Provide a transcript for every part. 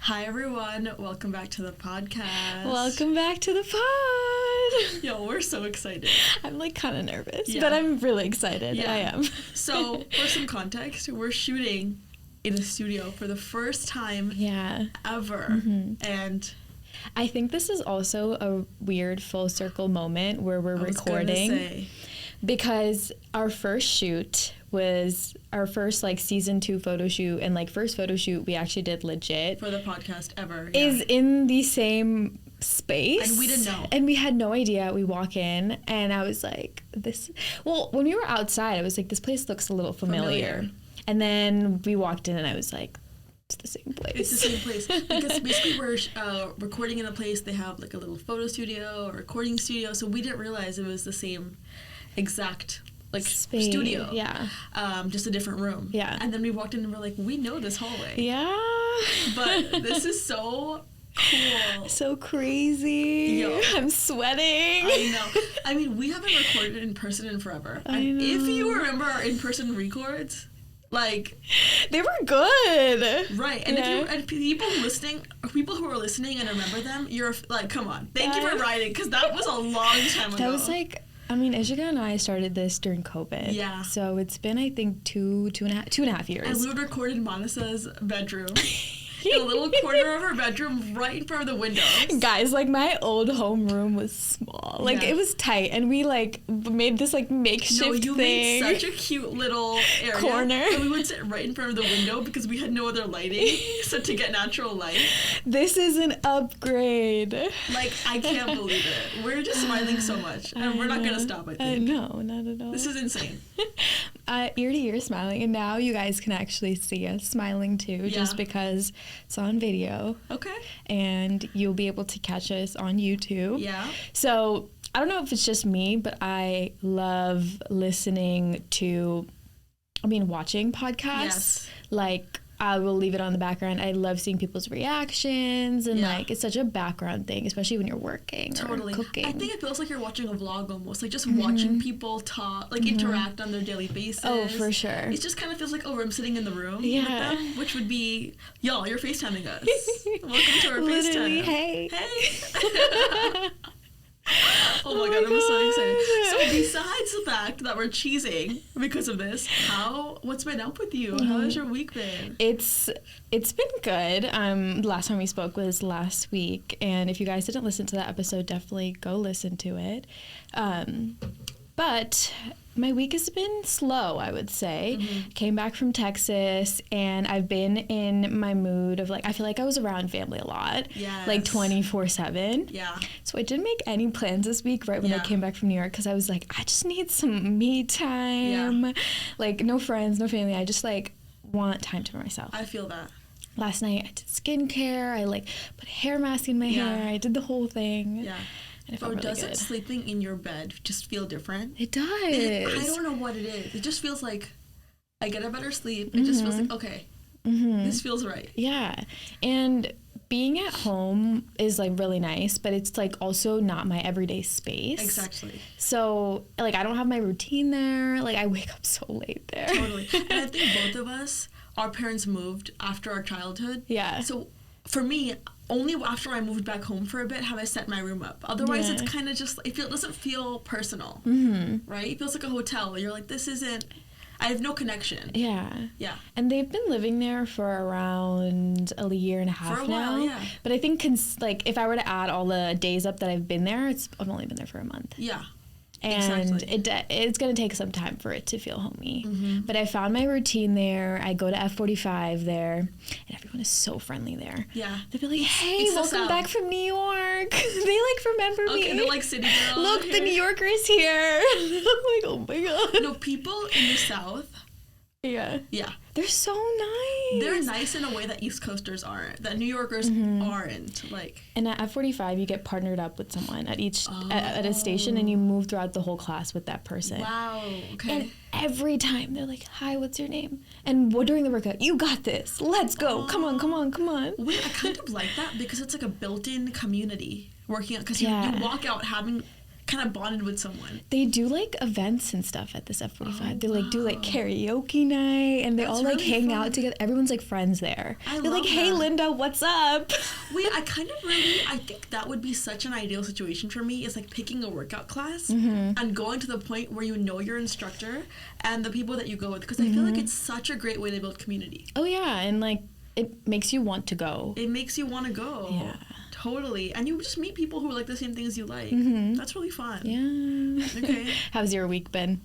Hi everyone, welcome back to the podcast. Welcome back to the pod. Yo, we're so excited. I'm like kind of nervous, but I'm really excited. Yeah. I am. So, for some context, we're shooting in a studio for the first time ever. Mm-hmm. And I think this is also a weird full circle moment where we're recording. Because our first shoot was our first like season 2 photo shoot, and like first photo shoot we actually did legit for the podcast ever is in the same space, and we didn't know, and we had no idea. We walk in and I was like, when we were outside I was like, this place looks a little familiar. And then we walked in and I was like, it's the same place. It's the same place because basically we're recording in a place they have like a little photo studio or recording studio, so we didn't realize it was the same exact like space. Studio, just a different room, and then we walked in and we're like, we know this hallway, but this is so cool, so crazy. Yo, I'm sweating. I know. I mean, we haven't recorded in person in forever. I know. If you remember our in-person records, like, they were good, right? And if people who are listening and remember them, you're like, come on, thank you for writing, because that was a long time ago. That was like, I mean, Ishika and I started this during COVID. Yeah. So it's been, I think, two and a half years. And we would record in Manasa's bedroom. In a little corner of her bedroom, right in front of the windows. Guys, like, my old homeroom was small. Like, it was tight, and we, like, made this, like, makeshift thing. Made such a cute little area. Corner. And we would sit right in front of the window because we had no other lighting, so to get natural light. This is an upgrade. Like, I can't believe it. We're just smiling so much, and we're not going to stop, I think. No, not at all. This is insane. Ear to ear smiling, and now you guys can actually see us smiling, too, just because it's on video. Okay. And you'll be able to catch us on YouTube. Yeah. So I don't know if it's just me, but I love watching podcasts. Yes. Like, I will leave it on the background. I love seeing people's reactions, and like, it's such a background thing, especially when you're working or cooking. I think it feels like you're watching a vlog almost, like just watching people talk, like interact on their daily basis. Oh, for sure. It just kind of feels like, I'm sitting in the room with them, which would be, y'all, you're FaceTiming us. Welcome to our FaceTime. Hey. Oh my god, I'm so excited. So besides the fact that we're cheesing because of this, what's been up with you? How has your week been? It's been good. The last time we spoke was last week, and if you guys didn't listen to that episode, definitely go listen to it. But my week has been slow, I would say. Came back from Texas, and I've been in my mood of, like, I feel like I was around family a lot. Yes. Like 24/7. Yeah. So I didn't make any plans this week right when I came back from New York, because I was like, I just need some me time. Yeah. Like, no friends, no family. I just, like, want time to myself. I feel that. Last night, I did skincare. I, like, put a hair mask in my hair. I did the whole thing. Yeah. And it felt really doesn't sleeping in your bed just feel different? It does. I don't know what it is. It just feels like I get a better sleep. It just feels like, okay, this feels right. Yeah. And being at home is, like, really nice, but it's, like, also not my everyday space. Exactly. So, like, I don't have my routine there. Like, I wake up so late there. Totally. And I think both of us, our parents moved after our childhood. Yeah. So for me, only after I moved back home for a bit have I set my room up. Otherwise, it's kind of just, it doesn't feel personal, right? It feels like a hotel. You're like, I have no connection. Yeah. Yeah. And they've been living there for around a year and a half now. For a while, yeah. But I think, if I were to add all the days up that I've been there, I've only been there for a month. Yeah. And it's going to take some time for it to feel homey. But I found my routine there. I go to F45 there, and everyone is so friendly there. Yeah. They'll be like, hey, welcome back from New York. They, like, remember me. Okay, they're like, city girl. Look, the New Yorker is here. I'm like, oh my god. No, people in the South. Yeah. Yeah. They're so nice. They're nice in a way that East Coasters aren't, that New Yorkers aren't. Like. And at F45, you get partnered up with someone at at a station, and you move throughout the whole class with that person. Wow. Okay. And every time they're like, "Hi, what's your name?" And during the workout, "You got this. Let's go. Come on, come on, come on." Wait, I kind of like that because it's like a built-in community working out. Because you walk out having kind of bonded with someone. They do like events and stuff at this F45. They like do like karaoke night, and they all like hang out together. Everyone's like friends there. They're like, hey, Linda, what's up? Wait, I think that would be such an ideal situation for me, is like picking a workout class and going to the point where you know your instructor and the people that you go with, because I feel like it's such a great way to build community. Oh yeah, and like it makes you want to go. It makes you want to go. Yeah. Totally. And you just meet people who like the same things you like. That's really fun. Yeah. Okay. How's your week been?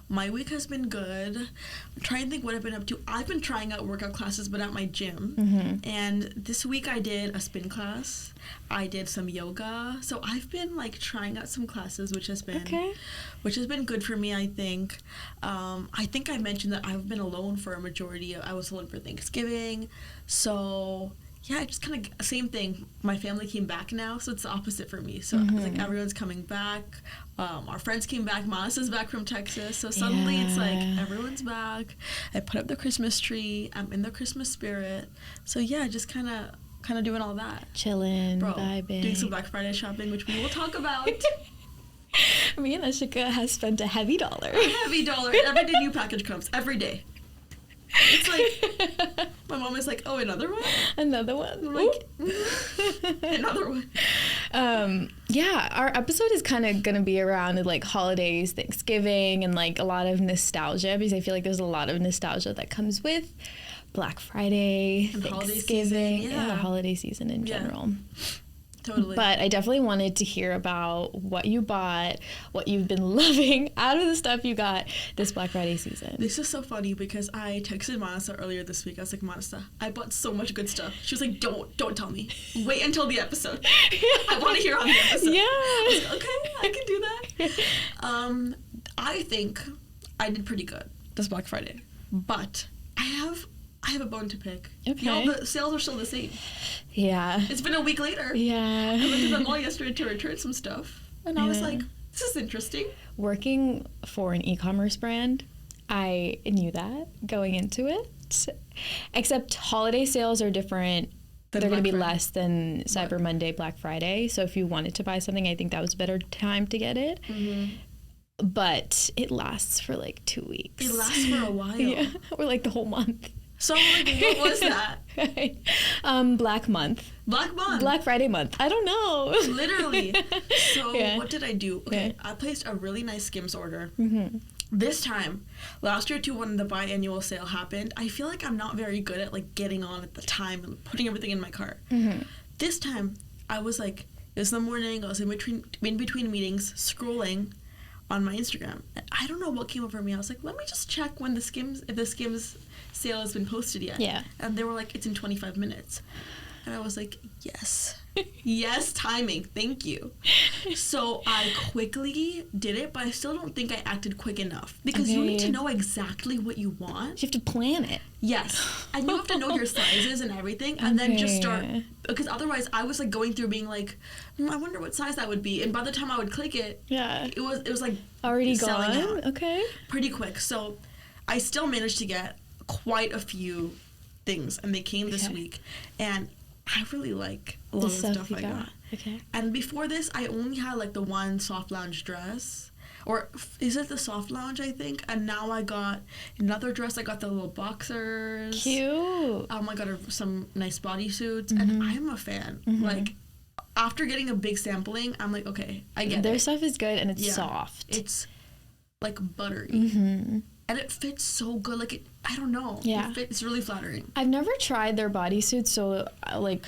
My week has been good. I'm trying to think what I've been up to. I've been trying out workout classes, but at my gym. And this week I did a spin class. I did some yoga. So I've been like trying out some classes, which has been good for me, I think. I think I mentioned that I've been alone for a majority of, I was alone for Thanksgiving. So yeah, just kind of same thing. My family came back now, so it's the opposite for me. So it's like everyone's coming back. Our friends came back. Mona's back from Texas. So suddenly it's like everyone's back. I put up the Christmas tree. I'm in the Christmas spirit. So yeah, just kind of doing all that. Chilling, vibing. Doing some Black Friday shopping, which we will talk about. Me and Ashika has spent a heavy dollar. Every day new package comes. Every day. It's like, my mom is like, oh, another one? Another one? I'm like, another one. Yeah, our episode is kind of going to be around like holidays, Thanksgiving, and like a lot of nostalgia, because I feel like there's a lot of nostalgia that comes with Black Friday, and Thanksgiving, and the holiday season in general. Totally. But I definitely wanted to hear about what you bought, what you've been loving out of the stuff you got this Black Friday season. This is so funny because I texted Manasa earlier this week. I was like, Manasa, I bought so much good stuff. She was like, don't tell me. Wait until the episode. I want to hear on the episode. Yeah. I was like, okay, I can do that. I think I did pretty good this Black Friday, but I have a bone to pick. Okay. You know, the sales are still the same. Yeah. It's been a week later. Yeah. I went to the mall yesterday to return some stuff, and I was like, this is interesting. Working for an e-commerce brand, I knew that going into it. Except holiday sales are different. They're going to be less than Cyber Monday, Black Friday. So if you wanted to buy something, I think that was a better time to get it. But it lasts for like 2 weeks. It lasts for a while. Yeah. Or like the whole month. So I'm like, what was that? Black month. Black month. Black Friday month. I don't know. Literally. So what did I do? Okay, I placed a really nice Skims order. This time, last year too, when the biannual sale happened, I feel like I'm not very good at like getting on at the time and putting everything in my cart. This time, I was like, it was the morning, I was in between meetings, scrolling on my Instagram. And I don't know what came over me. I was like, let me just check when if the Skims sale has been posted yet. Yeah. And they were like, it's in 25 minutes. And I was like, yes. Yes, timing. Thank you. So I quickly did it, but I still don't think I acted quick enough. Because you need to know exactly what you want. You have to plan it. Yes. And you have to know your sizes and everything. And then just start. Because otherwise, I was like going through being like, I wonder what size that would be. And by the time I would click it, it was like already selling gone. out. Okay. Pretty quick. So I still managed to get quite a few things. And they came this week. And I really like a lot of the stuff I got. Okay. And before this, I only had like the one soft lounge dress. Or is it the soft lounge, I think? And now I got another dress. I got the little boxers. Cute. I got some nice bodysuits. And I'm a fan. Like, after getting a big sampling, I'm like, okay, I get it. Their stuff is good and it's soft. It's like buttery. And it fits so good. Like, I don't know. Yeah. It's really flattering. I've never tried their bodysuits, so, like,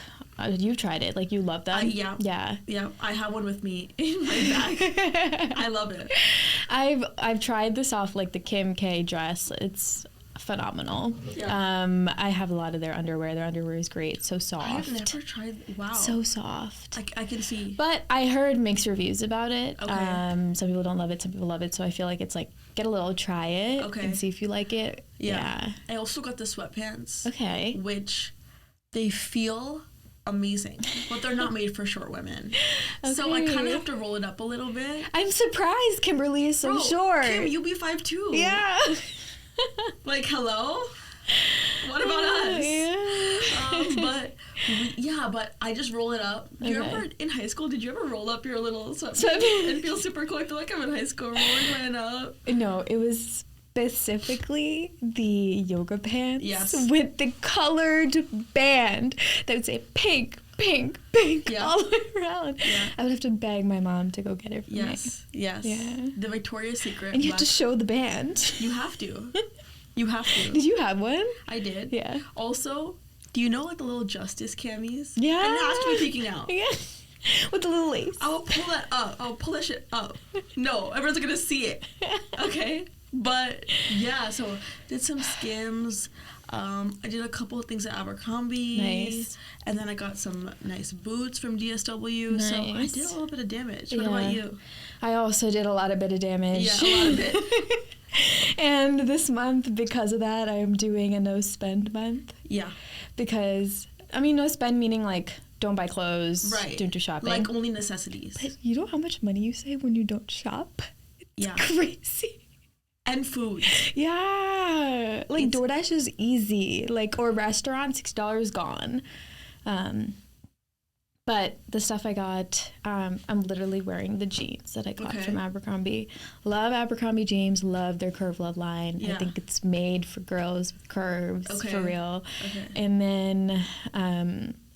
you've tried it. Like, you love them? Yeah. Yeah. I have one with me in my bag. I love it. I've tried the soft, like, the Kim K dress. It's phenomenal. Yeah. I have a lot of their underwear. Their underwear is great. It's so soft. I've never tried. Wow. So soft. I can see. But I heard mixed reviews about it. Okay. Some people don't love it. Some people love it. So I feel like it's like, get a little, try it, and see if you like it. Yeah. I also got the sweatpants. Okay. Which they feel amazing, but they're not made for short women. Okay. So I kind of have to roll it up a little bit. I'm surprised Kimberly is so short. Kim, you be 5'2". Yeah. Like, hello? What about us? Yeah. But Yeah, but I just roll it up. Do you remember in high school, did you ever roll up your little sweatpants and feel super cool? I feel like I'm in high school rolling mine up. No, it was specifically the yoga pants with the colored band that would say pink all the way around. Yeah. I would have to beg my mom to go get it for me. Yes. Yeah. The Victoria's Secret. And you have to show the band. You have to. You have to. Did you have one? I did. Yeah. Also, do you know like the little Justice camis? Yeah. And it has to be peeking out. Yeah. With the little lace. I'll pull that up. I'll pull that shit up. No, everyone's gonna see it. Okay? But yeah, so did some Skims. I did a couple of things at Abercrombie. Nice. And then I got some nice boots from DSW. Nice. So I did a little bit of damage. What about you? I also did a lot of bit of damage. Yeah, a lot of it. And this month, because of that, I am doing a no spend month. Yeah. Because, I mean, no spend meaning like don't buy clothes, don't do shopping. Like only necessities. But you know how much money you save when you don't shop? It's crazy. And food. Yeah. Like DoorDash is easy. Like, or restaurant, $6 gone. But the stuff I got, I'm literally wearing the jeans that I got from Abercrombie. Love Abercrombie jeans. Love their Curve Love line. Yeah. I think it's made for girls with curves, for real. Okay. And then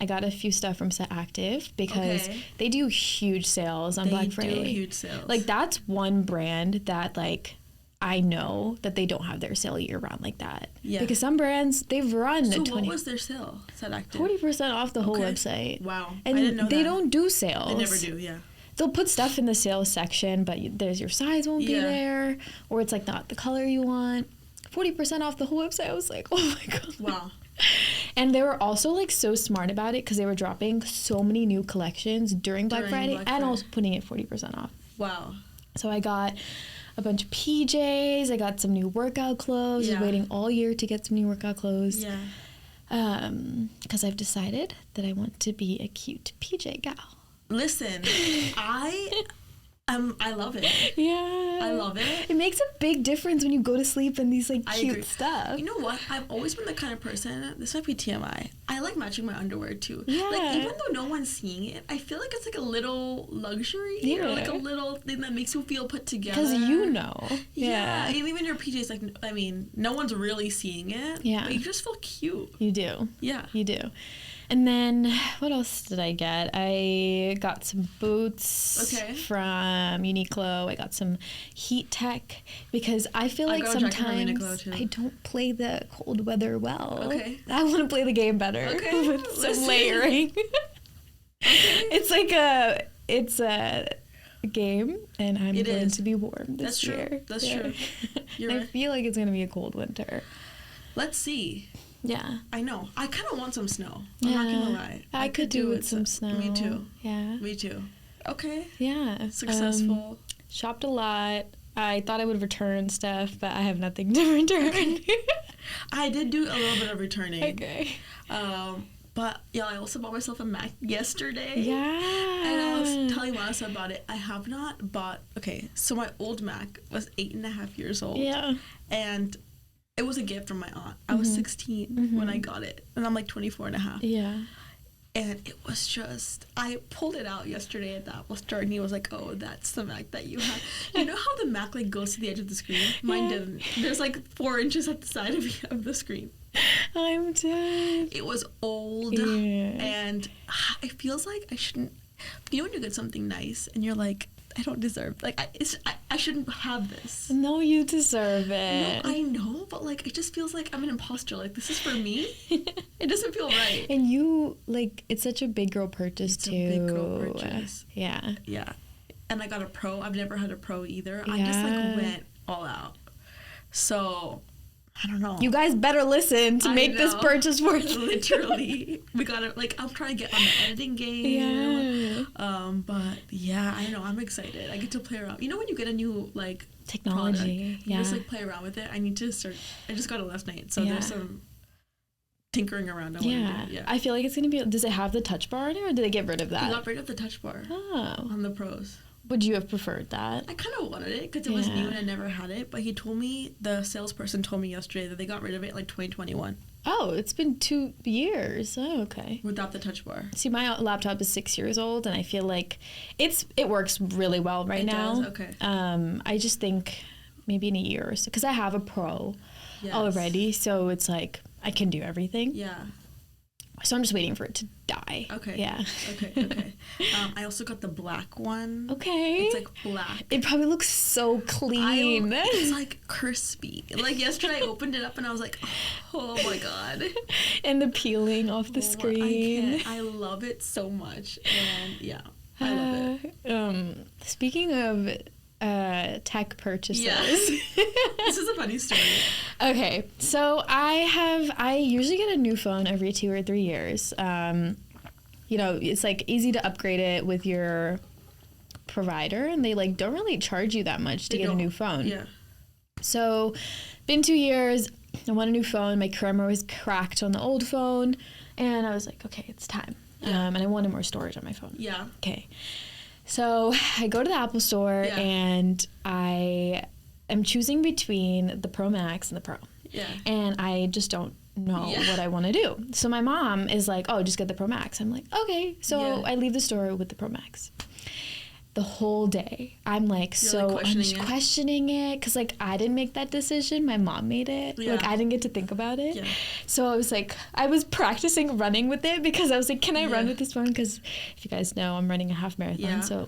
I got a few stuff from Set Active because they do huge sales on Black Friday. They do huge sales. Like, that's one brand that, like, I know that they don't have their sale year round like that. Yeah. Because some brands, they've run so what was their sale? Set Active? 40% off the whole website. Wow. And I didn't know they don't do sales. They never do, yeah. They'll put stuff in the sales section, but there's your size won't be there, or it's like not the color you want. 40% off the whole website. I was like, oh my God. Wow. And they were also like so smart about it because they were dropping so many new collections during Black Friday and also putting it 40% off. Wow. So I got a bunch of PJs. I got some new workout clothes. I was waiting all year to get some new workout clothes. Yeah. Because I've decided that I want to be a cute PJ gal. Listen, I love it. Yeah. I love it. It makes a big difference when you go to sleep in these like cute stuff. You know what? I've always been the kind of person, this might be TMI, I like matching my underwear too. Yeah. Like even though no one's seeing it, I feel like it's like a little luxury or like a little thing that makes you feel put together. Because you know. Yeah. And even your PJs, like, I mean, no one's really seeing it. Yeah. But you just feel cute. You do. Yeah. You do. And then, what else did I get? I got some boots from Uniqlo. I got some Heat Tech because I feel like sometimes I don't play the cold weather well. Okay. I want to play the game better with some layering. It's like it's a game, and I'm going to be warm this year. That's true. I feel like it's going to be a cold winter. Let's see. Yeah. I know. I kind of want some snow. I'm not going to lie. I could do with some snow. Me too. Yeah. Me too. Okay. Yeah. Successful. Shopped a lot. I thought I would return stuff, but I have nothing to return. I did do a little bit of returning. Okay. But yeah, I also bought myself a Mac yesterday. Yeah. And I was telling Melissa about it. I have not bought. Okay, so my old Mac was 8.5 years old. Yeah. And it was a gift from my aunt. I was 16 when I got it. And I'm like 24 and a half. Yeah. And it was just, I pulled it out yesterday at the Apple store, and he was like, oh, that's the Mac that you have. You know how the Mac like goes to the edge of the screen? Mine didn't. There's like 4 inches at the side of the screen. I'm dead. It was old. And it feels like I shouldn't, you know when you get something nice and you're like, I don't deserve, like, I shouldn't have this. No, you deserve it. No, I know, but, like, it just feels like I'm an imposter. Like, this is for me. It doesn't feel right. And you, like, it's such a big girl purchase, too. It's a big girl purchase. Yeah. Yeah. And I got a Pro. I've never had a Pro either. I just, like, went all out. So, I don't know. You guys better listen to make this purchase worth it. Literally. We gotta, like, I'm trying to get on the editing game. Yeah. But, yeah, I know. I'm excited. I get to play around. You know when you get a new, like, technology. Product, you just, like, play around with it. I need to start. I just got it last night. So there's some tinkering around. Yeah. I feel like it's going to be, does it have the touch bar on it, or did they get rid of that? They got rid of the touch bar. Oh. On the Pros. Would you have preferred that? I kind of wanted it because it was new and I never had it. But he told me, the salesperson told me yesterday that they got rid of it like 2021. Oh, it's been 2 years. Oh, okay. Without the touch bar. See, my laptop is 6 years old, and I feel like it works really well right now. Does? Okay. I just think maybe in a year or so, because I have a Pro already, so it's like I can do everything. Yeah. So I'm just waiting for it to die. Okay. Yeah. Okay. I also got the black one. Okay. It's like black. It probably looks so clean. It's like crispy. Like yesterday I opened it up and I was like, oh my God. And the peeling off the screen. I love it so much. And yeah, I love it. Speaking of tech purchases. Yes. This is a funny story. Okay, so I usually get a new phone every 2 or 3 years. It's like easy to upgrade it with your provider, and they like don't really charge you that much to get a new phone. Yeah. So, been 2 years. I want a new phone. My camera was cracked on the old phone, and I was like, okay, it's time. Yeah. And I wanted more storage on my phone. Yeah. Okay. So I go to the Apple store and I am choosing between the Pro Max and the Pro. Yeah. And I just don't know what I want to do. So my mom is like, oh, just get the Pro Max. I'm like, okay. So I leave the store with the Pro Max. The whole day, I'm like, I'm questioning it because like I didn't make that decision. My mom made it. Yeah. Like I didn't get to think about it. Yeah. So I was like, I was practicing running with it because I was like, can I run with this phone? Because if you guys know, I'm running a half marathon. So I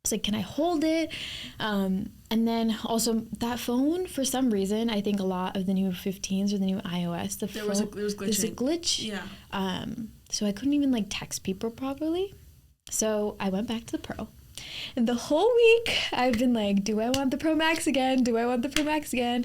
was like, can I hold it? And then also that phone, for some reason, I think a lot of the new 15s or the new iOS, there was glitching. There's a glitch. Yeah. So I couldn't even like text people properly. So I went back to the Pro. And the whole week, I've been like, do I want the Pro Max again? Do I want the Pro Max again?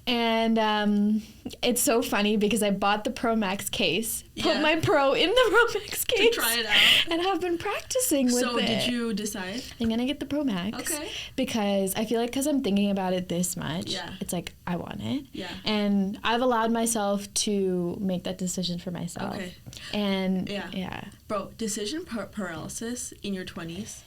And it's so funny because I bought the Pro Max case, put my Pro in the Pro Max case. To try it out. And have been practicing with it. So did you decide? I'm going to get the Pro Max. Okay. Because I feel like because I'm thinking about it this much, it's like, I want it. Yeah. And I've allowed myself to make that decision for myself. Okay. And Bro, decision paralysis in your 20s.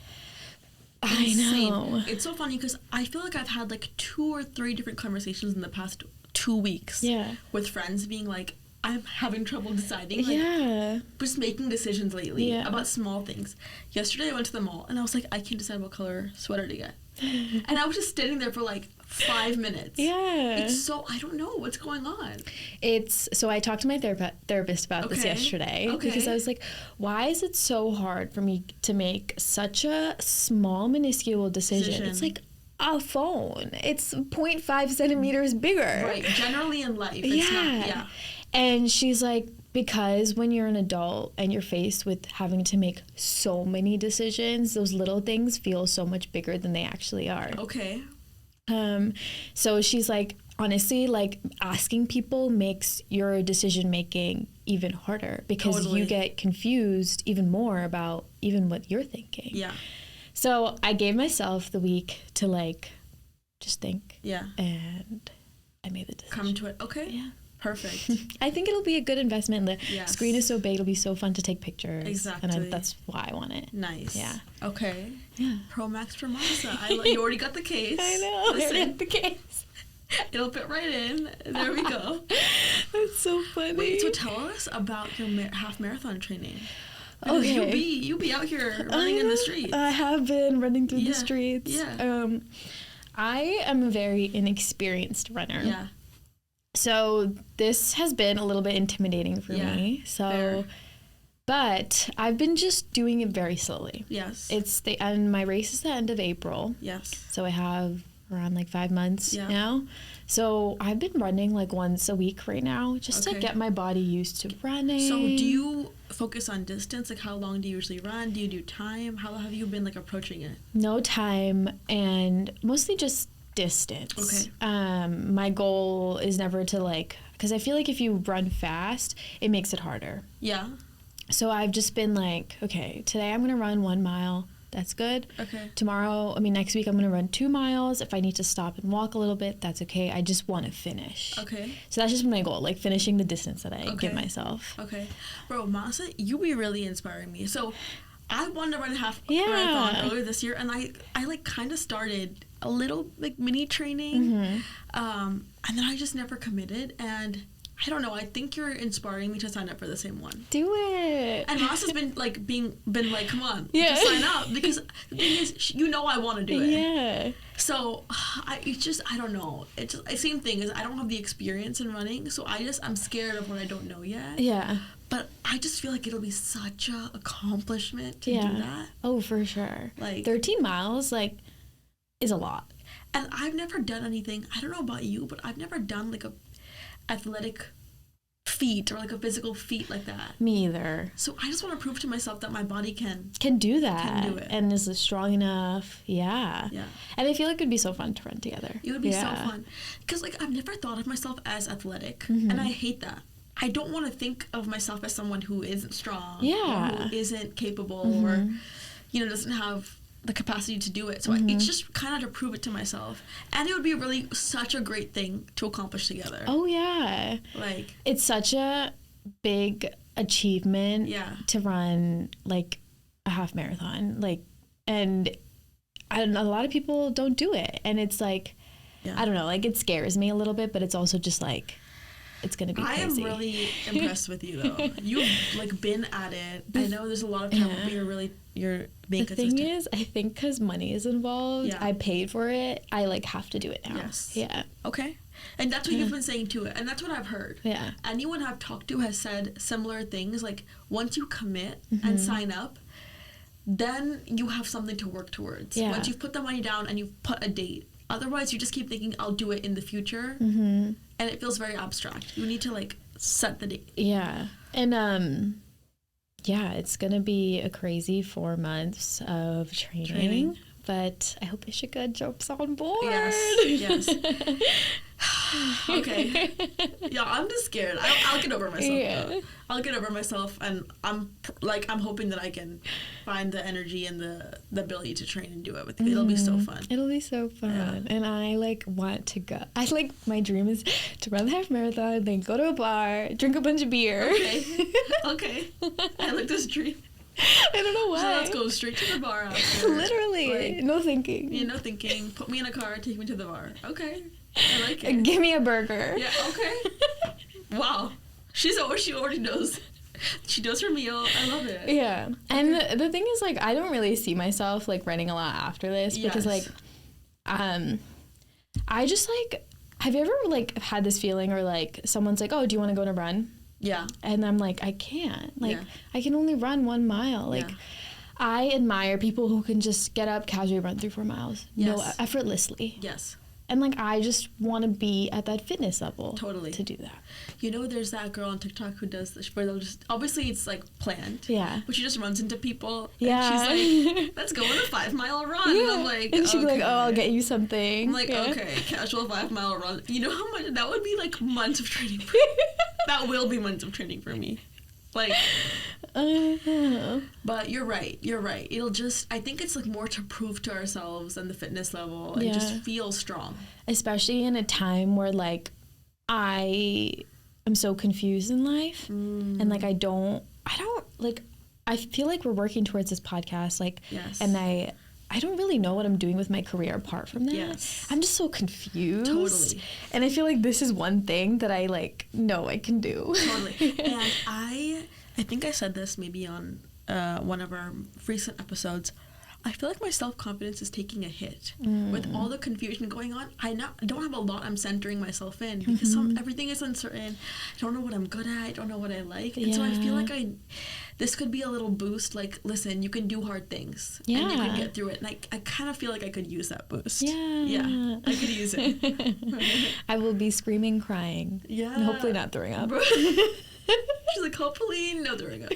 I know. It's so funny because I feel like I've had like 2 or 3 different conversations in the past 2 weeks with friends being like, I'm having trouble deciding. Like, just making decisions lately about small things. Yesterday I went to the mall and I was like, I can't decide what color sweater to get. And I was just standing there for like 5 minutes. Yeah. It's so, I don't know what's going on. So I talked to my therapist about this yesterday because I was like, why is it so hard for me to make such a small, minuscule decision? It's like a phone. It's 0.5 centimeters bigger. Right. Generally in life. It's not, And she's like, because when you're an adult and you're faced with having to make so many decisions, those little things feel so much bigger than they actually are. Okay. So she's like, honestly, like asking people makes your decision making even harder because you get confused even more about even what you're thinking. Yeah. So I gave myself the week to like just think. Yeah. And I made the decision. Come to it. Okay. Yeah. Perfect. I think it'll be a good investment. The screen is so big, it'll be so fun to take pictures. Exactly. And that's why I want it. Nice. Yeah. Okay. Yeah. Pro Max for Masa. You already got the case. I know. Listen, I got the case. It'll fit right in. There we go. That's so funny. Wait, so tell us about your half marathon training. Okay. You be out here running in the streets. I have been running through the streets. Yeah. I am a very inexperienced runner. Yeah. So this has been a little bit intimidating for me. So, but I've been just doing it very slowly. Yes. And my race is the end of April. Yes. So I have around like 5 months now. So I've been running like once a week right now just to get my body used to running. So do you focus on distance? Like how long do you usually run? Do you do time? How have you been like approaching it? No time and mostly just distance. Okay. My goal is never to like, because I feel like if you run fast, it makes it harder. Yeah. So I've just been like, okay, today I'm going to run 1 mile. That's good. Okay. Next week I'm going to run 2 miles. If I need to stop and walk a little bit, that's okay. I just want to finish. Okay. So that's just my goal, like finishing the distance that I give myself. Okay. Bro, Masa, you be really inspiring me. So I wanted to run a half marathon earlier this year, and I like kind of started a little like mini training, and then I just never committed. And I don't know. I think you're inspiring me to sign up for the same one. Do it. And Ross has been like, come on, just sign up, because the thing is, I want to do it. Yeah. So I don't know. It's just, the same thing is I don't have the experience in running, so I'm scared of what I don't know yet. Yeah. But I just feel like it'll be such a accomplishment to do that. Oh, for sure. Like 13 miles, like, is a lot. And I've never done anything. I don't know about you, but I've never done like a athletic feat or like a physical feat like that. Me either. So I just want to prove to myself that my body can do that. Can do it. And is strong enough. Yeah. Yeah. And I feel like it'd be so fun to run together. It would be so fun. Because like I've never thought of myself as athletic. And I hate that. I don't want to think of myself as someone who isn't strong. Yeah. Or who isn't capable or, doesn't have the capacity to do it. So it's just kind of to prove it to myself. And it would be really such a great thing to accomplish together. Oh, yeah. Like, it's such a big achievement to run like a half marathon. Like, and a lot of people don't do it. And it's like, I don't know, like it scares me a little bit, but it's also just like, it's going to be crazy. I am really impressed with you, though. You've, like, been at it. I know there's a lot of time, but you're being consistent. The thing is, I think because money is involved, I paid for it, I, like, have to do it now. Yes. Yeah. Okay. And that's what you've been saying, too. And that's what I've heard. Yeah. Anyone I've talked to has said similar things. Like, once you commit and sign up, then you have something to work towards. Yeah. Once you've put the money down and you've put a date. Otherwise, you just keep thinking, I'll do it in the future. And it feels very abstract. You need to, like, set the date. Yeah. And, it's going to be a crazy 4 months of training. But I hope Ishika jumps on board. Yes. Okay. Yeah, I'm just scared. I'll get over myself. Yeah. I'll get over myself, and I'm hoping that I can find the energy and the ability to train and do it with you. It'll be so fun. It'll be so fun. Yeah. And I want to go. My dream is to run the half marathon, then go to a bar, drink a bunch of beer. Okay. I like this dream. I don't know why. So let's go straight to the bar after. Literally. No thinking. Yeah, no thinking. Put me in a car, take me to the bar. Okay. I like it. Give me a burger. Yeah, okay. Wow. She already knows. She does her meal. I love it. Yeah. Okay. And the thing is, like, I don't really see myself, like, running a lot after this because, like, I just, like, have you ever, like, had this feeling or, like, someone's like, oh, do you want to go on a run? Yeah. And I'm like, I can't. Like, I can only run 1 mile. Like, I admire people who can just get up, casually run 3-4 miles. Yes. No, effortlessly. Yes. And, like, I just want to be at that fitness level. Totally. To do that. You know, there's that girl on TikTok who does this, where they'll just, obviously it's, like, planned. Yeah. But she just runs into people. Yeah. And she's like, let's go on a 5-mile run. Yeah. And I'm like, and she'd be like, oh, I'll get you something. I'm like, okay, casual 5-mile run. You know how much, that would be, like, months of training. That will be months of training for me. Like, but you're right. It'll just, I think it's like more to prove to ourselves and the fitness level and just feel strong. Especially in a time where, like, I am so confused in life and, like, I don't, like, I feel like we're working towards this podcast, like, and I don't really know what I'm doing with my career apart from that. Yes. I'm just so confused. Totally. And I feel like this is one thing that I, like, know I can do. Totally. And I think I said this maybe on one of our recent episodes. I feel like my self-confidence is taking a hit. With all the confusion going on, I don't have a lot I'm centering myself in because everything is uncertain. I don't know what I'm good at. I don't know what I like. And so I feel like this could be a little boost, like, listen, you can do hard things. And you can get through it. And I kind of feel like I could use that boost. Yeah, I could use it. I will be screaming, crying. Yeah. And hopefully not throwing up. She's like, hopefully no throwing up.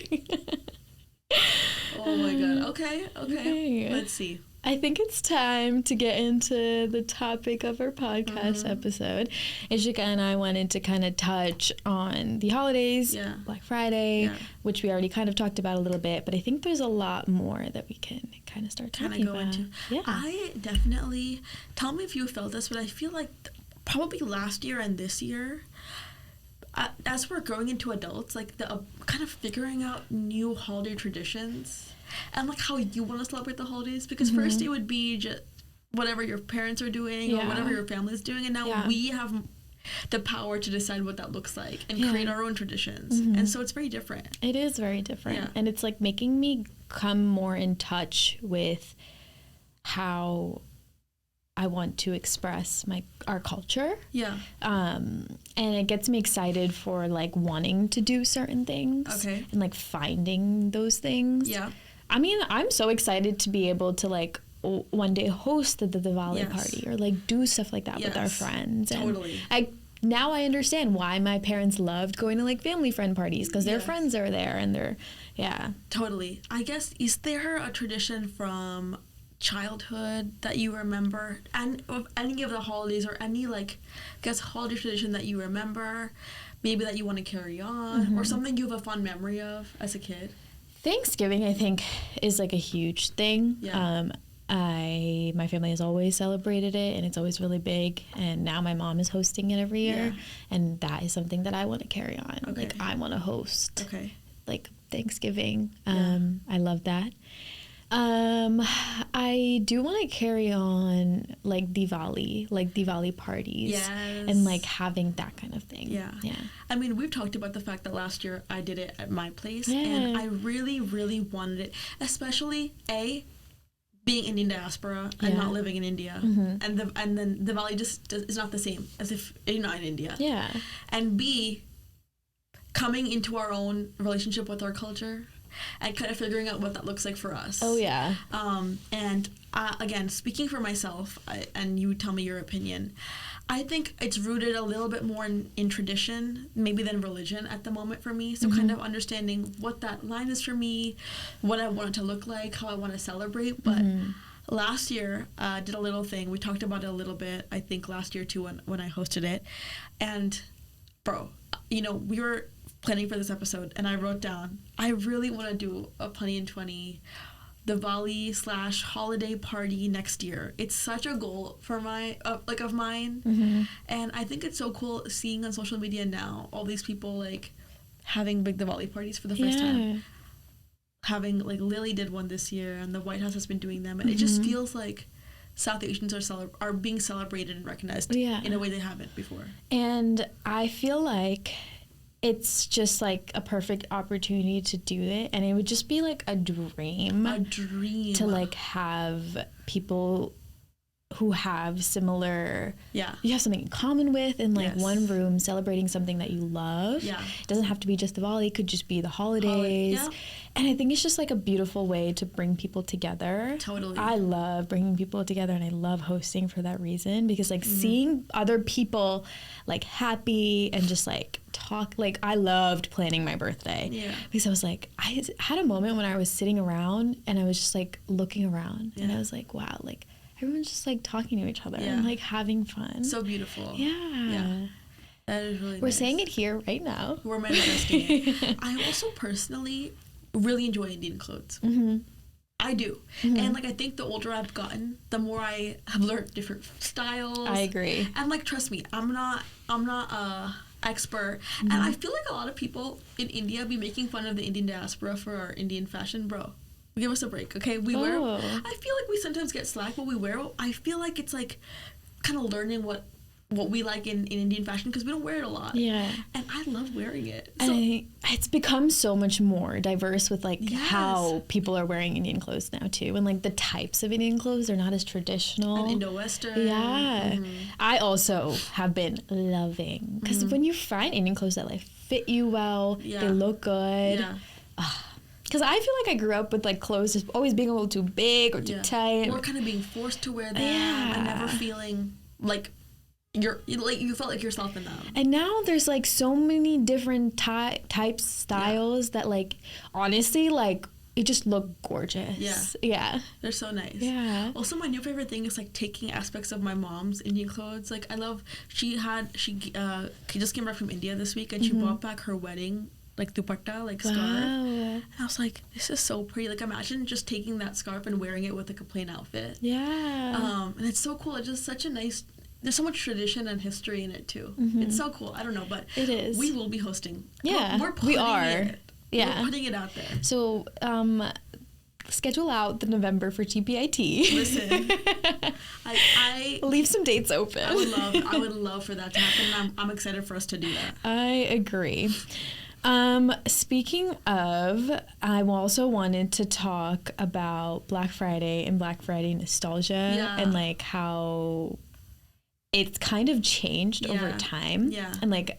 Oh my god. Okay. Let's see. I think it's time to get into the topic of our podcast episode. Ishika and I wanted to kind of touch on the holidays, Black Friday, which we already kind of talked about a little bit, but I think there's a lot more that we can kind of start talking about. Into. Yeah. I definitely, tell me if you felt this, but I feel like probably last year and this year, as we're growing into adults, like the kind of figuring out new holiday traditions and like how you want to celebrate the holidays, because first it would be just whatever your parents are doing or whatever your family is doing, and now we have the power to decide what that looks like and create our own traditions. And so it's very different. It is very different. And it's like making me come more in touch with how I want to express our culture. And it gets me excited for like wanting to do certain things. And like finding those things. I mean, I'm so excited to be able to like one day host the Diwali party or like do stuff like that with our friends. Totally. And now I understand why my parents loved going to like family friend parties, because their friends are there and they're, Totally. I guess, is there a tradition from childhood that you remember, and of any of the holidays or any like, I guess, holiday tradition that you remember, maybe that you want to carry on, or something you have a fond memory of as a kid? Thanksgiving, I think, is like a huge thing. My family has always celebrated it, and it's always really big, and now my mom is hosting it every year, and that is something that I want to carry on. Like, I want to host like Thanksgiving. I love that. I do want to carry on like Diwali parties and like having that kind of thing. I mean, we've talked about the fact that last year I did it at my place, and I really, really wanted it, especially being Indian diaspora and not living in India, and then Diwali just is not the same as if you're not in India. And B, coming into our own relationship with our culture and kind of figuring out what that looks like for us. And again, speaking for myself, and you tell me your opinion, I think it's rooted a little bit more in tradition, maybe than religion at the moment for me. So kind of understanding what that line is for me, what I want it to look like, how I want to celebrate. But last year, did a little thing. We talked about it a little bit, I think, last year too when I hosted it. And, bro, you know, we were planning for this episode, and I wrote down, I really want to do a Punny in 20 Diwali / holiday party next year. It's such a goal for of mine, and I think it's so cool seeing on social media now all these people like having big Diwali parties for the first time. Having like Lily did one this year, and the White House has been doing them, and it just feels like South Asians are being celebrated and recognized in a way they haven't before. And I feel like it's just like a perfect opportunity to do it, and it would just be like a dream to like have people who have similar you have something in common with in like one room celebrating something that you love. It doesn't have to be just Diwali, it could just be the holidays. And I think it's just like a beautiful way to bring people together. Totally. I love bringing people together, and I love hosting for that reason, because like seeing other people like happy and just like talk, like I loved planning my birthday because I was like, I had a moment when I was sitting around and I was just like looking around and I was like, wow, like everyone's just like talking to each other and like having fun. So beautiful. That is really We're nice. saying it here right now. We're manifesting it. I also personally really enjoy Indian clothes. I do. And like I think the older I've gotten, the more I have learned different styles. I agree. And like trust me, I'm not a expert. And I feel like a lot of people in India be making fun of the Indian diaspora for our Indian fashion, bro. Give us a break, okay? We wear, I feel like we sometimes get slack what we wear. I feel like it's like kind of learning what we like in Indian fashion, because we don't wear it a lot. And I love wearing it. So, and it's become so much more diverse with like how people are wearing Indian clothes now too, and like the types of Indian clothes are not as traditional. And Indo-Western. I also have been loving, because when you find Indian clothes that like fit you well, they look good. Because I feel like I grew up with like clothes just always being a little too big or too tight, or kind of being forced to wear them and never feeling like you felt like yourself in them. And now there's like so many different types, styles that like honestly like it just look gorgeous. They're so nice. Also, my new favorite thing is like taking aspects of my mom's Indian clothes. Like I love she just came back from India this week, and she brought back her wedding like dupatta, like scarf. And I was like, this is so pretty. Like imagine just taking that scarf and wearing it with like a plain outfit. And it's so cool. It's just such a nice, there's so much tradition and history in it too. It's so cool. I don't know, but it is. We will be hosting. We are. We're putting it out there. So schedule out the November for TPIT. Listen, I leave some dates open. I would love for that to happen. I'm excited for us to do that. I agree. Speaking of, I also wanted to talk about Black Friday and Black Friday nostalgia and like how it's kind of changed over time. Yeah. And like,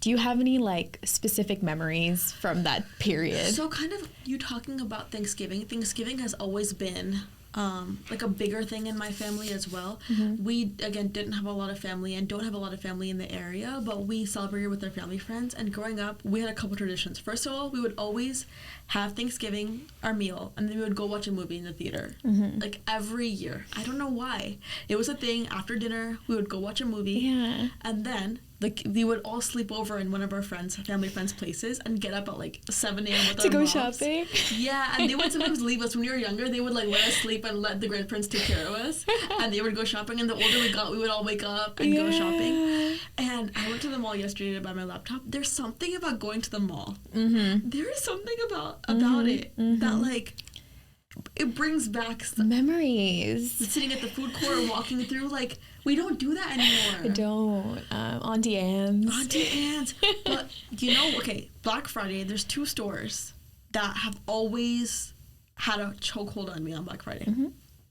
do you have any like specific memories from that period? So kind of you talking about Thanksgiving. Thanksgiving has always been like a bigger thing in my family as well. Mm-hmm. We, again, didn't have a lot of family and don't have a lot of family in the area, but we celebrated with our family friends. And growing up, we had a couple traditions. First of all, we would always have Thanksgiving, our meal, and then we would go watch a movie in the theater. Mm-hmm. Like every year. I don't know why. It was a thing. After dinner, we would go watch a movie. Yeah. And then we would all sleep over in one of our family friends' places and get up at like 7 a.m. with our moms. To go shopping? Yeah, and they would sometimes leave us. When we were younger, they would like let us sleep and let the grandparents take care of us. And they would go shopping, and the older we got, we would all wake up and go shopping. And I went to the mall yesterday to buy my laptop. There's something about going to the mall. Mm-hmm. There is something about it that like... It brings back memories. Sitting at the food court, walking through, like, we don't do that anymore. I don't. Auntie Anne's. But, you know, okay, Black Friday, there's 2 stores that have always had a chokehold on me on Black Friday. Mm-hmm.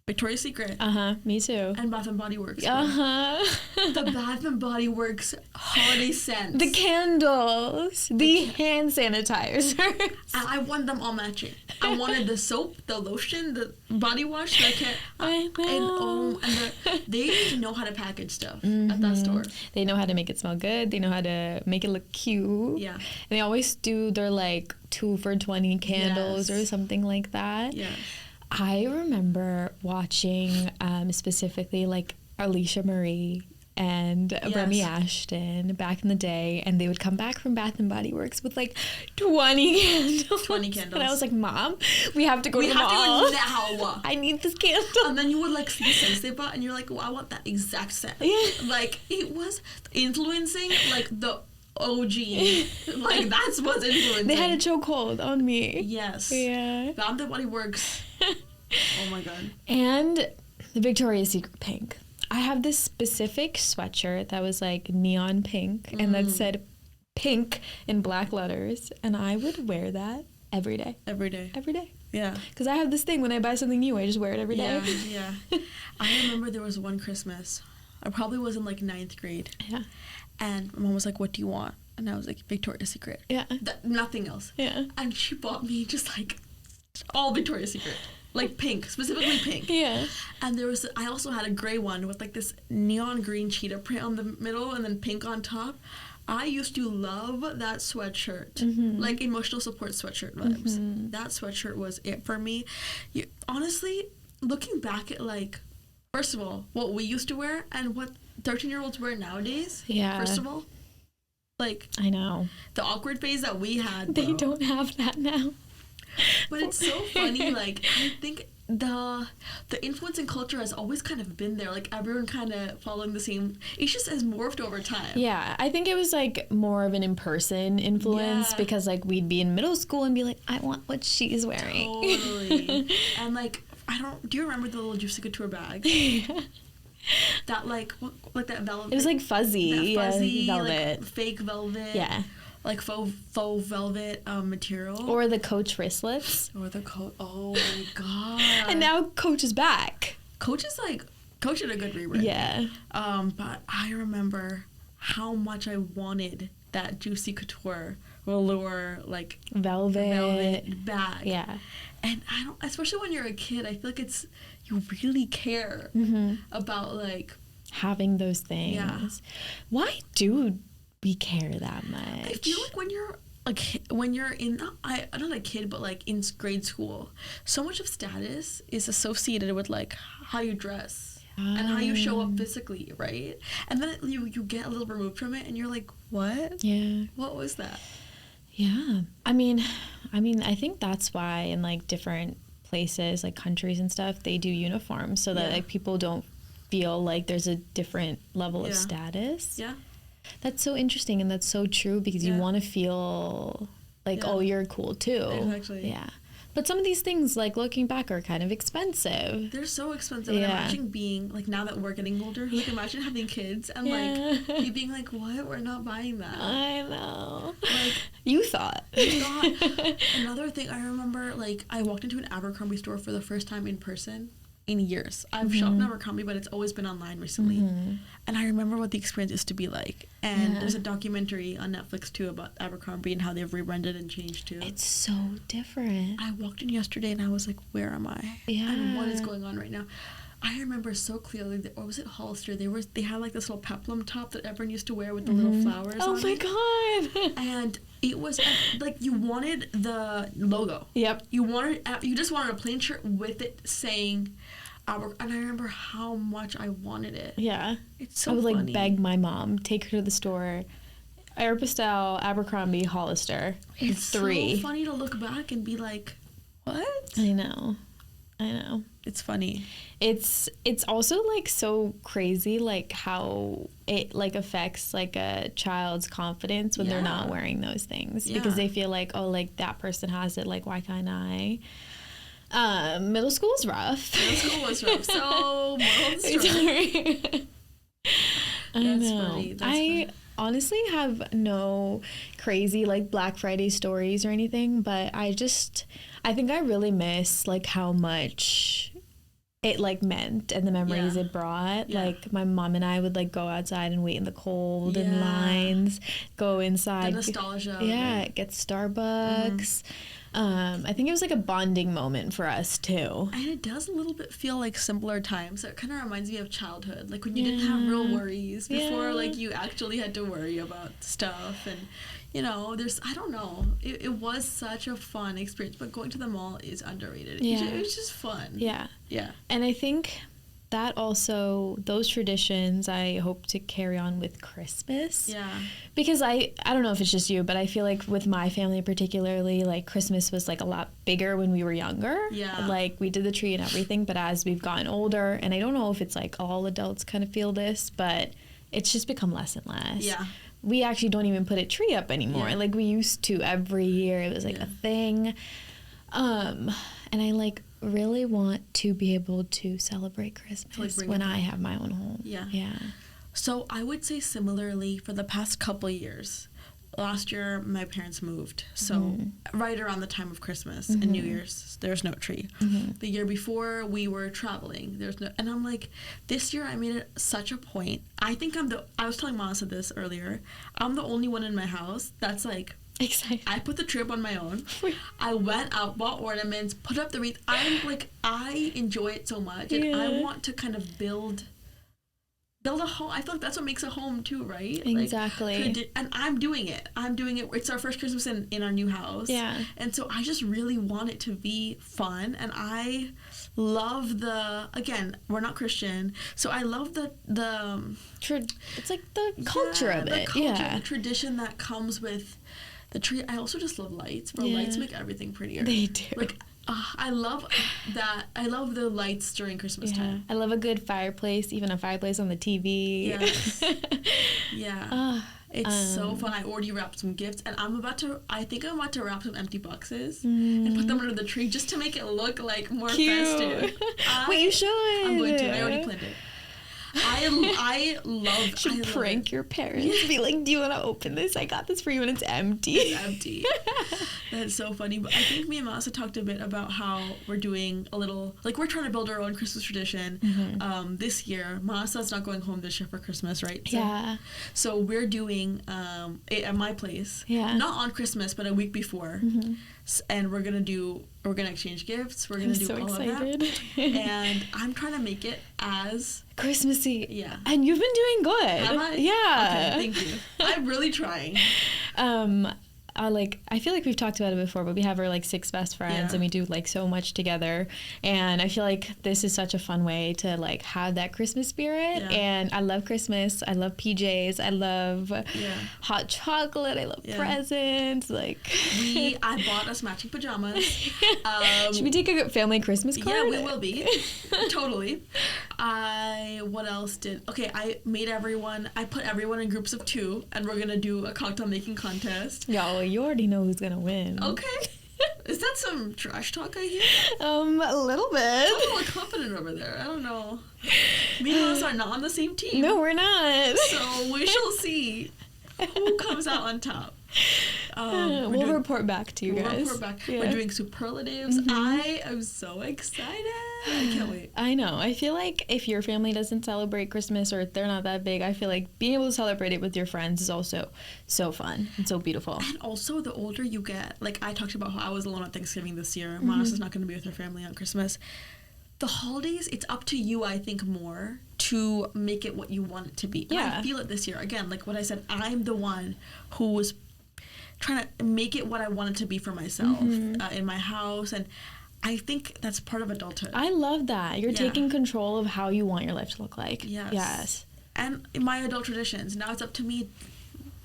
Victoria's Secret. Me too. And Bath and Body Works. The Bath and Body Works holiday scents. The candles. The hand sanitizers. And I wanted them all matching. I wanted the soap, the lotion, the body wash. I know. And they know how to package stuff at that store. They know how to make it smell good. They know how to make it look cute. Yeah. And they always do their like 2 for $20 candles or something like that. Yeah. I remember watching specifically like Alicia Marie and Remy Ashton back in the day, and they would come back from Bath and Body Works with like 20 candles. 20 candles. And I was like, Mom, we have to go to the mall. We have to go now. I need this candle. And then you would like see the scents they bought, and you're like, well, I want that exact scent. Yeah. Like, it was influencing like the OG. Like, that's what's influencing. They had a chokehold on me. Yes. Yeah. Bath and Body Works. Oh my god. And the Victoria's Secret pink. I have this specific sweatshirt that was like neon pink and that said pink in black letters, and I would wear that every day. Every day. Yeah. Because I have this thing when I buy something new, I just wear it every day. Yeah. I remember there was one Christmas. I probably was in like 9th grade. Yeah. And my mom was like, what do you want? And I was like, Victoria's Secret. Yeah. Nothing else. Yeah. And she bought me just like all Victoria's Secret. Like pink, specifically pink. Yeah. And I also had a gray one with like this neon green cheetah print on the middle and then pink on top. I used to love that sweatshirt. Mm-hmm. Like emotional support sweatshirt vibes. Mm-hmm. That sweatshirt was it for me. Honestly, looking back at like, first of all, what we used to wear and what 13-year-olds wear nowadays. Yeah. First of all, like, I know. The awkward phase that we had. They don't have that now. But it's so funny, like, I think the influence in culture has always kind of been there, like everyone kind of following the same. It just has morphed over time. Yeah, I think it was like more of an in-person influence because like we'd be in middle school and be like, I want what she's wearing. Totally. And like, do you remember the little Juicy Couture bag? Yeah. That like that velvet. It was like fuzzy, velvet, like, fake velvet. Yeah. Like faux velvet material. Or the Coach wristlets. Oh my god. And now Coach is back. Coach did a good rebrand. Yeah. But I remember how much I wanted that Juicy Couture velour like velvet bag. Yeah. And especially when you're a kid, I feel like you really care about like having those things. Yeah. Why do we care that much? I feel like when you're in not a kid, but like in grade school, so much of status is associated with like how you dress and how you show up physically, right? And then you get a little removed from it and you're like, what? Yeah. What was that? Yeah. I mean, I think that's why in like different places, like countries and stuff, they do uniforms so that like people don't feel like there's a different level of status. Yeah. That's so interesting and that's so true because you want to feel like, oh, you're cool too. Exactly. Yeah. But some of these things, like, looking back, are kind of expensive. They're so expensive. Yeah. And imagine being, like, now that we're getting older, like, imagine having kids and, like, you being like, what? We're not buying that. I know. Like, you thought. Another thing, I remember, like, I walked into an Abercrombie store for the first time in person in years. I've shopped in Abercrombie, but it's always been online recently. And I remember what the experience used to be like. And there's a documentary on Netflix too about Abercrombie and how they've rebranded and changed too. It's so different. I walked in yesterday and I was like, where am I? Yeah. And what is going on right now? I remember so clearly that, or was it Hollister? They had like this little peplum top that everyone used to wear with the little flowers on my God. And it was like, you wanted the logo. Yep. You just wanted a plain shirt with it saying and I remember how much I wanted it. Yeah. It's so I would funny. like beg my mom, take her to the store. Aeropostale, Abercrombie, Hollister. It's 3. So funny to look back and be like, what? I know. It's funny. It's also like so crazy, like how it like affects like a child's confidence when they're not wearing those things because they feel like, oh, like that person has it, like why can't I? Middle school's rough. Middle school was rough. So moral of the story. I know. I honestly have no crazy like Black Friday stories or anything, but I think I really miss like how much it like meant and the memories it brought. Like my mom and I would like go outside and wait in the cold in lines, go inside. The nostalgia. Get Starbucks. I think it was like a bonding moment for us too. And it does a little bit feel like simpler times. So it kind of reminds me of childhood, like when you didn't have real worries before, like you actually had to worry about stuff. And you know, I don't know, it was such a fun experience, but going to the mall is underrated. It was just fun. Yeah. And I think that also, those traditions I hope to carry on with Christmas. Yeah. Because I don't know if it's just you, but I feel like with my family particularly, like Christmas was like a lot bigger when we were younger. Yeah. Like we did the tree and everything, but as we've gotten older, and I don't know if it's like all adults kind of feel this, but it's just become less and less. Yeah. We actually don't even put a tree up anymore. Like we used to every year. It was like a thing. And I like really want to be able to celebrate Christmas when I have my own home. Yeah. So I would say similarly for the past couple years. Last year, my parents moved. So right around the time of Christmas and New Year's, there's no tree. The year before, we were traveling. And I'm like, this year I made it such a point. I think I was telling Melissa this earlier. I'm the only one in my house that's like, excited. I put the tree up on my own. I went out, bought ornaments, put up the wreath. I enjoy it so much. And I want to kind of build a home. I feel like that's what makes a home too, right? Exactly. And I'm doing it. It's our first Christmas in our new house. Yeah. And so I just really want it to be fun. And I love again, we're not Christian, so I love the it's like the culture of it. The tradition that comes with the tree. I also just love lights. Bro, lights make everything prettier. They do. Like, I love that. I love the lights during Christmas time. I love a good fireplace, even a fireplace on the TV. Yes. It's so fun. I already wrapped some gifts, and I think I'm about to wrap some empty boxes and put them under the tree just to make it look like more festive. Wait, you should. I'm going to. I already planned it. I love. Should prank your parents. Be like, do you want to open this? I got this for you, and it's empty. It's empty. That's so funny. But I think me and Melissa talked a bit about how we're doing a little, like we're trying to build our own Christmas tradition. This year, Melissa's not going home this year for Christmas, right? So we're doing it at my place. Not on Christmas, but a week before. And we're gonna exchange gifts. We're gonna do all of that. And I'm trying to make it as Christmassy. Yeah. And you've been doing good. Have I? Yeah. Okay, thank you. I'm really trying. I feel like we've talked about it before, but we have our 6 best friends and we do so much together. And I feel like this is such a fun way to have that Christmas spirit. And I love Christmas. I love PJs. I love hot chocolate. I love presents. I bought us matching pajamas. Should we take a family Christmas card? Yeah, we will be. Totally. What else okay, I put everyone in groups of 2 and we're gonna do a cocktail making contest. You already know who's gonna win. Okay. Is that some trash talk I hear? A little bit. I'm more confident over there. I don't know. Me and Melissa are not on the same team. No, we're not. So we shall see who comes out on top. We'll report back to you guys. We'll report back. Yeah. We're doing superlatives. I am so excited. I can't wait. I know. I feel like if your family doesn't celebrate Christmas or they're not that big, I feel like being able to celebrate it with your friends is also so fun and so beautiful. And also, the older you get, like I talked about how I was alone at Thanksgiving this year. Mona's not going to be with her family on Christmas. The holidays, it's up to you, I think, more to make it what you want it to be. And I feel it this year. Again, like what I said, I'm the one who was trying to make it what I wanted to be for myself in my house. And I think that's part of adulthood. I love that. You're taking control of how you want your life to look like. Yes. And my adult traditions. Now it's up to me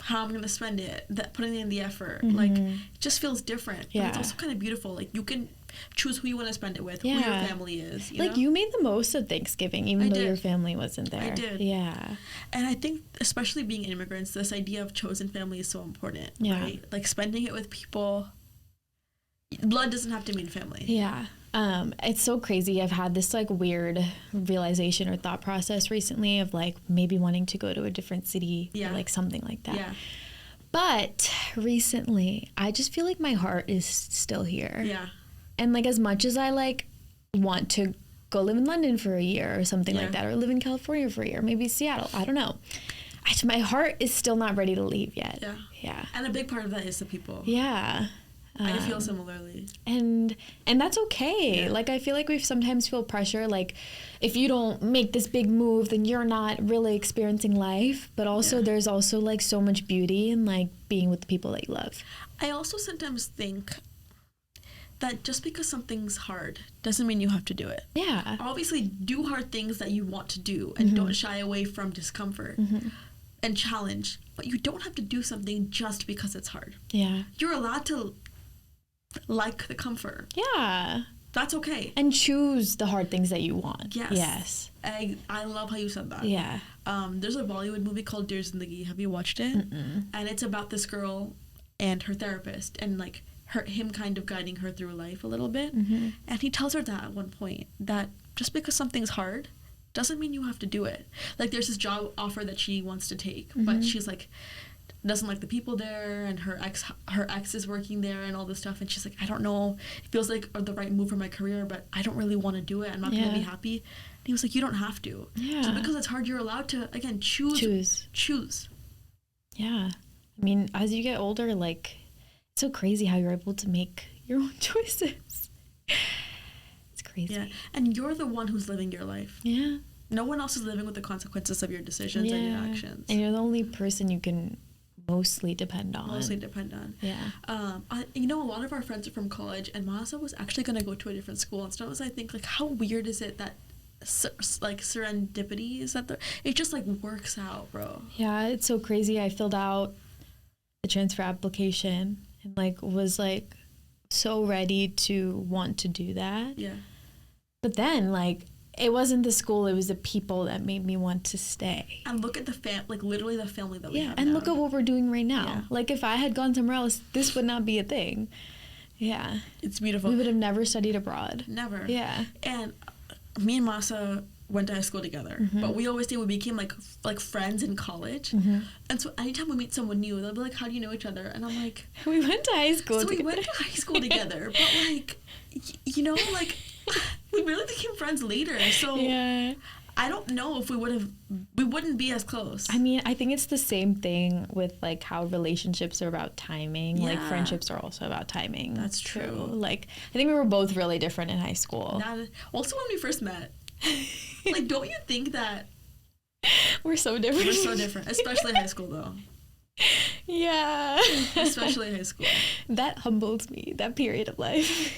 how I'm going to spend it, putting in the effort. Like, it just feels different. But it's also kind of beautiful. Like, you can choose who you want to spend it with, who your family is. You know? You made the most of Thanksgiving, even though your family wasn't there. I did. Yeah. And I think, especially being immigrants, this idea of chosen family is so important. Yeah. Right? Like, spending it with people. Blood doesn't have to mean family. Yeah. It's so crazy. I've had this like weird realization or thought process recently of like maybe wanting to go to a different city or like something like that. Yeah. But recently, I just feel like my heart is still here. Yeah. And like as much as I like want to go live in London for a year or something like that, or live in California for a year, maybe Seattle, I don't know. My heart is still not ready to leave yet. Yeah. Yeah. And a big part of that is the people. Yeah. I feel similarly. And that's okay. Yeah. Like, I feel like we sometimes feel pressure, like, if you don't make this big move, then you're not really experiencing life. But also, there's also, like, so much beauty in, like, being with the people that you love. I also sometimes think that just because something's hard doesn't mean you have to do it. Yeah. Obviously, do hard things that you want to do and don't shy away from discomfort and challenge. But you don't have to do something just because it's hard. Yeah. You're allowed to like the comfort. Yeah. That's okay. And choose the hard things that you want. Yes. Yes. I love how you said that. Yeah. There's a Bollywood movie called Dear Zindagi. Have you watched it? Mm-mm. And it's about this girl and her therapist and like him kind of guiding her through life a little bit. And he tells her that at one point, that just because something's hard doesn't mean you have to do it. Like there's this job offer that she wants to take, but she's like doesn't like the people there, and her ex is working there and all this stuff, and she's like, I don't know, it feels like the right move for my career, but I don't really want to do it. I'm not gonna be happy. And he was like, you don't have to. So because it's hard, you're allowed to again choose. Yeah. I mean, as you get older, like, it's so crazy how you're able to make your own choices. It's crazy. Yeah. And you're the one who's living your life. Yeah. No one else is living with the consequences of your decisions and your actions. And you're the only person you can mostly depend on. Yeah. A lot of our friends are from college, and Masa was actually going to go to a different school. And sometimes I think, like, how weird is it that, like, serendipity is that it just, like, works out, bro. Yeah, it's so crazy. I filled out the transfer application and, like, was, like, so ready to want to do that. Yeah. But then, like, it wasn't the school, it was the people that made me want to stay. And look at the literally the family that we have and now. look at what we're doing right now. Yeah. Like, if I had gone somewhere else, this would not be a thing. Yeah. It's beautiful. We would have never studied abroad. Never. Yeah. And me and Masa went to high school together, but we always say we became like friends in college. And so anytime we meet someone new, they'll be like, how do you know each other? And I'm like, we went to high school together. We went to high school together, but like, like, we really became friends later. So I don't know if we wouldn't be as close. I mean, I think it's the same thing with like how relationships are about timing. Yeah. Like friendships are also about timing. That's true. Like, I think we were both really different in high school. Also, when we first met, like, don't you think that we're so different? We're so different, especially high school, though. Yeah. Especially high school. That humbles me, that period of life.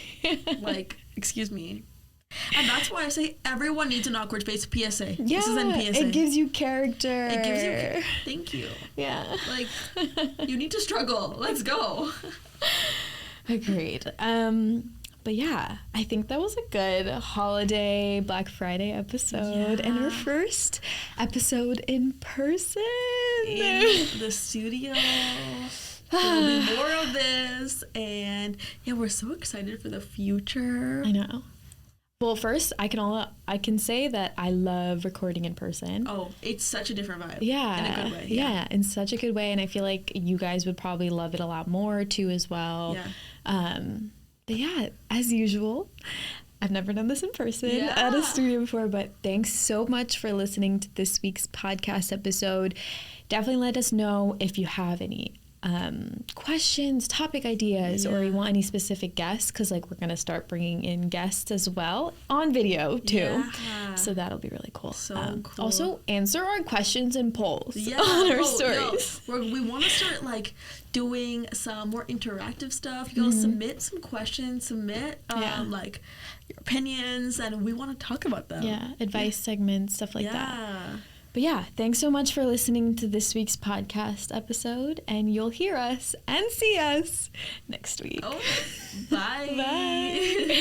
Like, excuse me. And that's why I say everyone needs an awkward face PSA. Yeah, this is NPSA. It gives you character. Thank you. Yeah. Like, you need to struggle. Let's go. Agreed. But yeah, I think that was a good holiday Black Friday episode, and our first episode in person in the studio. There'll be more of this, and yeah, we're so excited for the future. I know. Well, first, I can say that I love recording in person. Oh, it's such a different vibe. Yeah. In a good way. Yeah, in such a good way. And I feel like you guys would probably love it a lot more, too, as well. Yeah. But yeah, as usual, I've never done this in person at a studio before, but thanks so much for listening to this week's podcast episode. Definitely let us know if you have any questions, topic ideas, or you want any specific guests, because like we're gonna start bringing in guests as well on video too, so that'll be really cool. Cool. Also answer our questions and polls on our stories. We want to start like doing some more interactive stuff. You'll submit some questions, like your opinions, and we want to talk about them. Advice segments, stuff like that. But yeah, thanks so much for listening to this week's podcast episode, and you'll hear us and see us next week. Oh, bye. Bye.